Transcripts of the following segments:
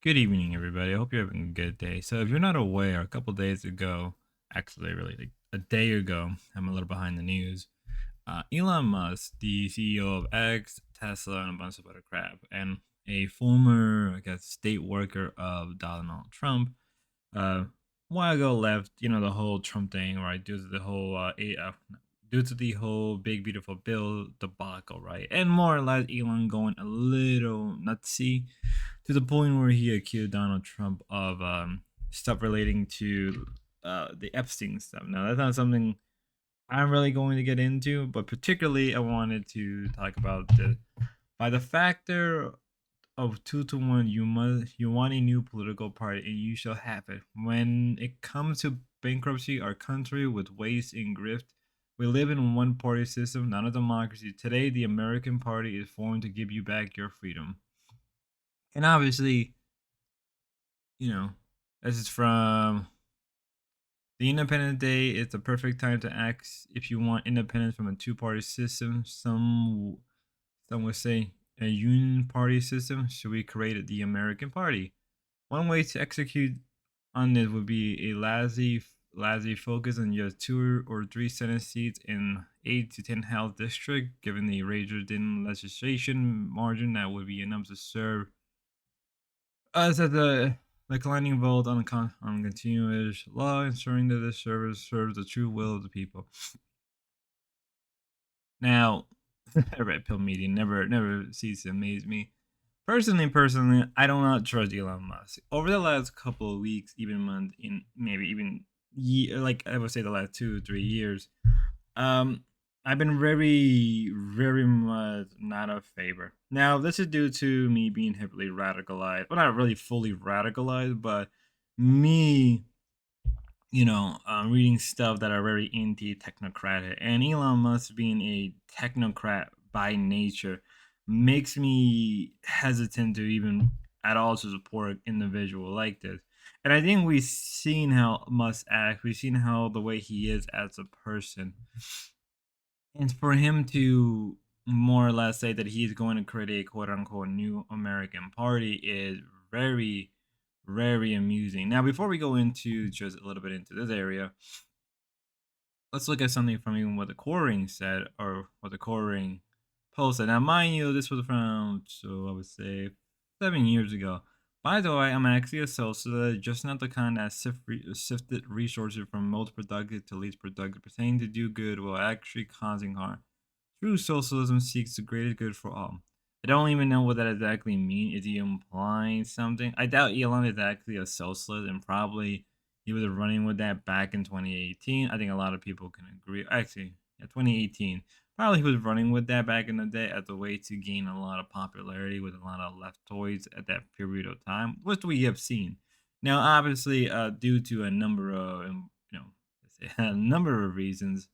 Good evening, everybody. I hope you're having a good day. So, if you're not aware, a couple days ago, actually, really, like a day ago, I'm a little behind the news. Elon Musk, the CEO of X, Tesla, and a bunch of other crap, and a former, I guess, state worker of Donald Trump, a while ago left, the whole Trump thing, right? Due to the whole big beautiful bill debacle, right? And more or less Elon going a little nutsy to the point where he accused Donald Trump of stuff relating to the Epstein stuff. Now that's not something I'm really going to get into, but particularly I wanted to talk about the by the factor of 2 to 1, you want a new political party and you shall have it. When it comes to bankruptcy, our country with waste and grift, we live in a one party system, not a democracy. Today the American Party is formed to give you back your freedom. And obviously, you know, this is from the Independent Day. It's the perfect time to ask if you want independence from a two-party system. Some would say a union party system. Should we create the American Party? One way to execute on this would be a lazy focus on just 2 or 3 Senate seats in 8 to 10 House district. Given the razor thin legislation margin, that would be enough to serve us at the declining vote on continuous law, ensuring that the service serves the true will of the people. Now, red pill media never ceases to amaze me. Personally, I do not trust Elon Musk. Over the last couple of weeks, even month, in maybe even like I would say the last 2 or 3 years, um, I've been very much not a favor. Now, this is due to me being heavily radicalized. Well, not really fully radicalized, but me, reading stuff that are very anti-technocratic. And Elon Musk being a technocrat by nature makes me hesitant to even at all to support an individual like this. And I think we've seen how Musk acts. We've seen how the way he is as a person. And for him to more or less say that he's going to create a quote unquote new American party is very, very amusing. Now, before we go into just a little bit into this area, let's look at something from even what the core ring said or what the core ring posted. Now, mind you, this was from, so I would say 7 years ago. By the way, I'm actually a socialist, just not the kind that sifted resources from most productive to least productive, pretending to do good while actually causing harm. True socialism seeks the greater good for all. I don't even know what that exactly means. Is he implying something? I doubt Elon is actually a socialist, and probably he was running with that back in 2018. I think a lot of people can agree. Actually, yeah, 2018. Probably he was running with that back in the day as a way to gain a lot of popularity with a lot of leftoids at that period of time, which we have seen. Now, obviously, due to a number of, let's say a number of reasons,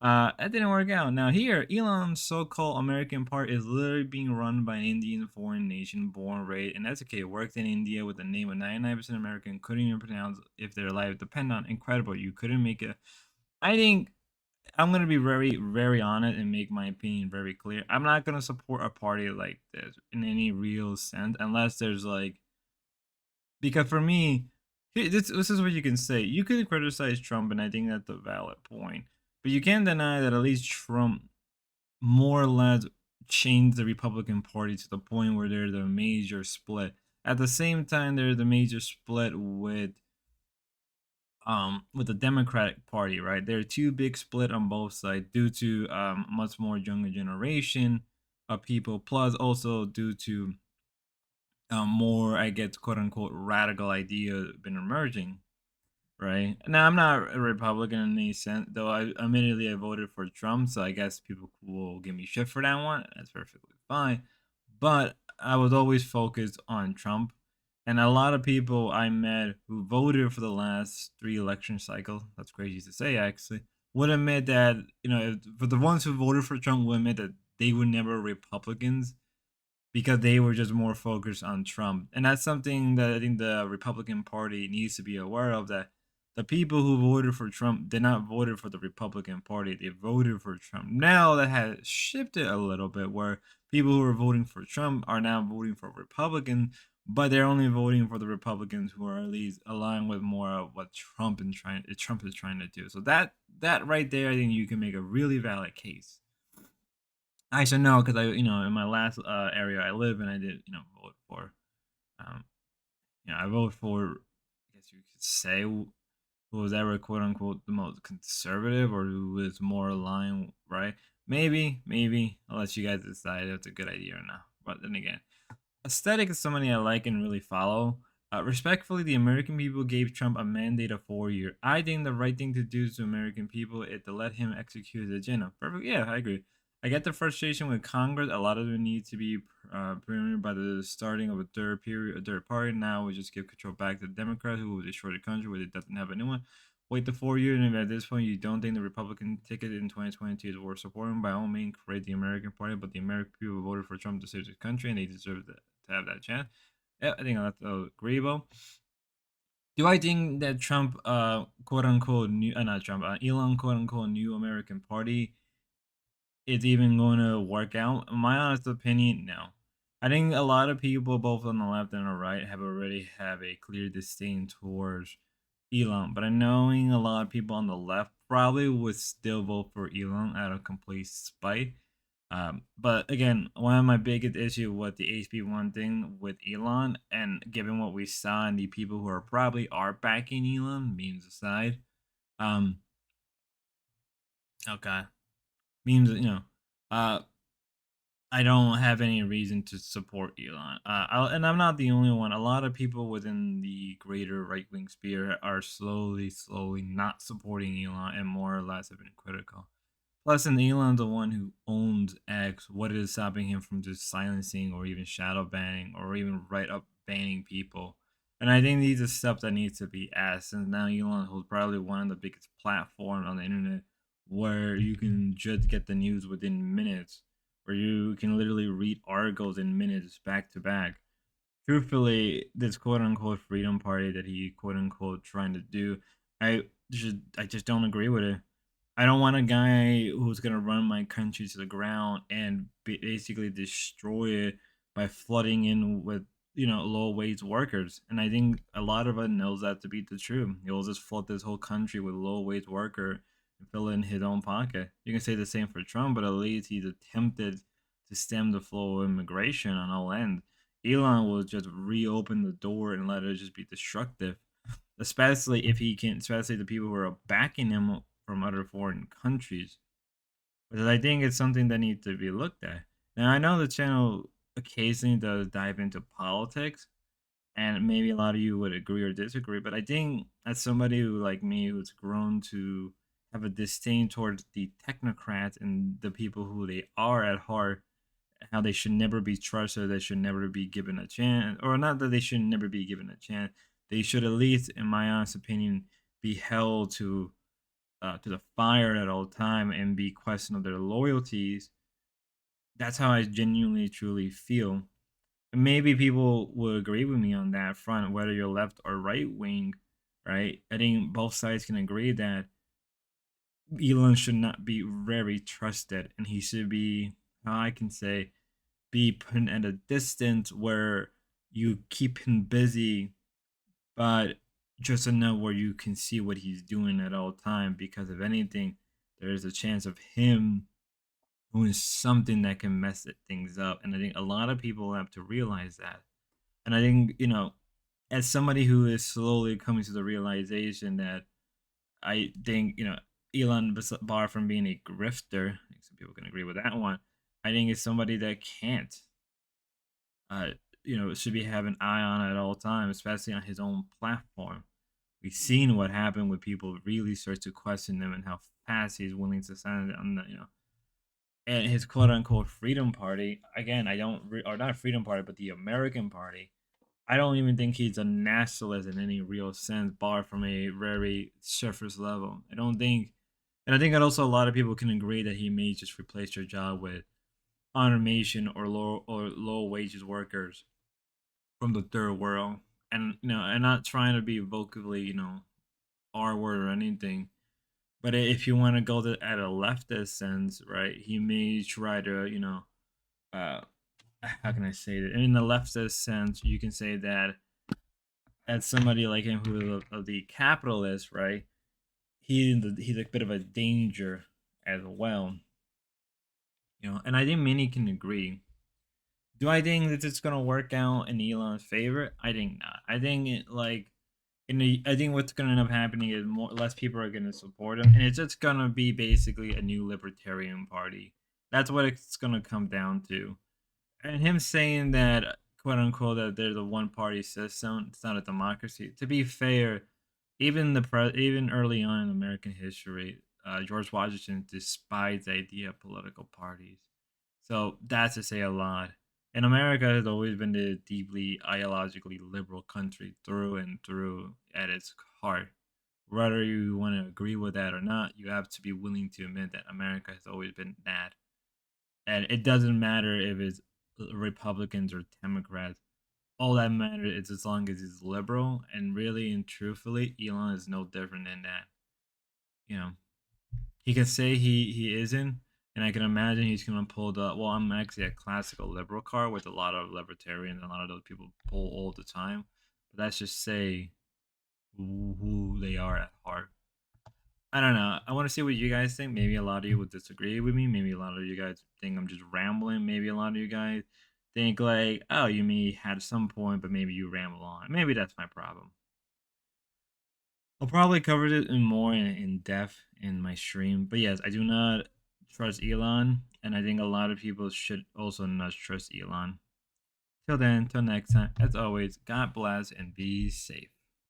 that didn't work out. Now here, Elon's so-called American part is literally being run by an Indian foreign nation, born, raised, and educated. Worked in India with a name of 99% American. Couldn't even pronounce if their life depend on. Incredible. You couldn't make it. I think I'm gonna be very, very honest and make my opinion very clear. I'm not gonna support a party like this in any real sense unless there's like because for me, this is what you can say. You can criticize Trump, and I think that's a valid point. But you can't deny that at least Trump more or less changed the Republican Party to the point where they're the major split. At the same time, they're the major split with the Democratic Party, right? They're too big split on both sides due to much more younger generation of people, plus also due to more, I guess, quote unquote, radical ideas been emerging, right? Now, I'm not a Republican in any sense, though. I voted for Trump, so I guess people will give me shit for that one. That's perfectly fine. But I was always focused on Trump, and a lot of people I met who voted for the last 3 election cycles. That's crazy to say, actually. Would admit that for the ones who voted for Trump, would admit that they were never Republicans because they were just more focused on Trump. And that's something that I think the Republican Party needs to be aware of, that the people who voted for Trump did not vote for the Republican Party. They voted for Trump. Now that has shifted a little bit where people who are voting for Trump are now voting for Republican, but they're only voting for the Republicans who are at least aligned with more of what Trump is trying to do. So that right there, I think you can make a really valid case. I should know because I, in my last area I live in, I did, vote for, um, I voted for, I guess you could say, who was ever quote unquote the most conservative or who was more aligned, right? Maybe I'll let you guys decide if it's a good idea or not. But then again, aesthetic is somebody I like and really follow. Respectfully, the American people gave Trump a mandate of 4 years. I think the right thing to do to American people is to let him execute his agenda. Perfect. Yeah, I agree. I get the frustration with Congress. A lot of it needs to be permitted by the starting of a third party. Now we just give control back to the Democrats, who will destroy the country where it doesn't have anyone. Wait the 4 years, and if at this point you don't think the Republican ticket in 2022 is worth supporting, by all means, create the American Party. But the American people voted for Trump to save the country, and they deserve that to have that chance. Yeah, I think that's agreeable. Do I think that Trump, quote unquote, new, not Trump, Elon, quote unquote, new American Party is even going to work out? In my honest opinion, no. I think a lot of people, both on the left and the right, have already have a clear disdain towards Elon. But I knowing a lot of people on the left probably would still vote for Elon out of complete spite. But again, one of my biggest issue with the HB1 thing with Elon, and given what we saw and the people who are probably are backing Elon, memes aside, um, okay, memes, uh, I don't have any reason to support Elon. And I'm not the only one. A lot of people within the greater right wing sphere are slowly not supporting Elon and more or less have been critical. Plus, and Elon's the one who owns X. What is stopping him from just silencing or even shadow banning or even right up banning people? And I think these are stuff that needs to be asked. Since now Elon holds probably one of the biggest platforms on the internet where you can just get the news within minutes, where you can literally read articles in minutes back to back. Truthfully, this quote unquote freedom party that he quote unquote trying to do, I just don't agree with it. I don't want a guy who's gonna run my country to the ground and basically destroy it by flooding in with low wage workers. And I think a lot of us knows that to be the truth. He'll just flood this whole country with low wage worker and fill in his own pocket. You can say the same for Trump, but at least he's attempted to stem the flow of immigration on all ends. Elon will just reopen the door and let it just be destructive, especially if he can, especially the people who are backing him from other foreign countries. Because I think it's something that needs to be looked at. Now, I know the channel occasionally does dive into politics, and maybe a lot of you would agree or disagree, but I think as somebody who, like me, who's grown to have a disdain towards the technocrats and the people who they are at heart, how they should never be trusted, they should never be given a chance, or not that they should never be given a chance. They should at least, in my honest opinion, be held to the fire at all time and be questioned of their loyalties. That's how I genuinely truly feel. And maybe people will agree with me on that front, whether you're left or right wing, right? I think both sides can agree that Elon should not be very trusted and he should be, how I can say, be put at a distance where you keep him busy, but just enough where you can see what he's doing at all time. Because if anything, there is a chance of him doing something that can mess things up. And I think a lot of people have to realize that. And I think as somebody who is slowly coming to the realization that I think Elon, bar from being a grifter, I think some people can agree with that one. I think it's somebody that can't uh, should be having an eye on at all times, especially on his own platform. We've seen what happened when people really start to question him and how fast he's willing to sign on the, and his quote unquote freedom party. Again, I don't, or not freedom party, but the American party. I don't even think he's a nationalist in any real sense, bar from a very surface level. I don't think, and I think that also a lot of people can agree that he may just replace your job with automation or low wages workers from the third world. And and not trying to be vocally, R word or anything. But if you want to go to at a leftist sense, right, he may try to, uh, how can I say that? In the leftist sense, you can say that as somebody like him who of the capitalist, right? He's a bit of a danger as well, and I think many can agree. Do I think that it's gonna work out in Elon's favor? I think not. I think I think what's gonna end up happening is more less people are gonna support him, and it's just gonna be basically a new libertarian party. That's what it's gonna come down to. And him saying that, quote unquote, that there's a one party system, it's not a democracy. To be fair, even early on in American history, George Washington despised the idea of political parties. So that's to say a lot. And America has always been a deeply ideologically liberal country through and through at its heart. Whether you want to agree with that or not, you have to be willing to admit that America has always been that. And it doesn't matter if it's Republicans or Democrats. All that matters is as long as he's liberal, and really and truthfully, Elon is no different than that. You know, he can say he isn't, and I can imagine he's gonna pull the well. I'm actually a classical liberal card, with a lot of libertarians and a lot of those people pull all the time. But let's just say who they are at heart. I don't know. I want to see what you guys think. Maybe a lot of you would disagree with me. Maybe a lot of you guys think I'm just rambling. Maybe a lot of you guys think like, oh, you may had some point, but maybe you ramble on. Maybe that's my problem. I'll probably cover it in more in depth in my stream. But yes, I do not trust Elon, and I think a lot of people should also not trust Elon. Till then, till next time, as always, God bless and be safe.